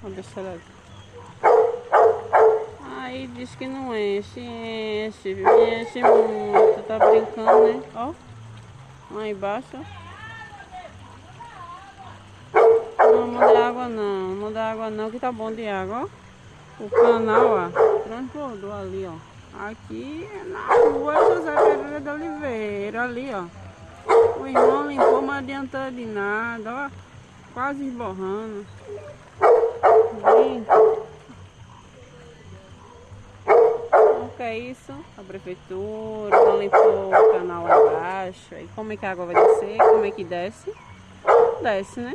Olha ela. Aí diz que não enche, enche muito. Tá brincando, né? Ó, lá embaixo. Não dá água não, não dá água não, que tá bom de água, ó. O canal, ó, transbordou ali, ó. Aqui é na rua José Pereira de Oliveira, ali, ó. O irmão limpou, mas adiantou de nada, ó. Quase esborrando. O que é isso? A prefeitura não limpou o canal abaixo. E como é que a água vai descer? Como é que desce? Desce, né?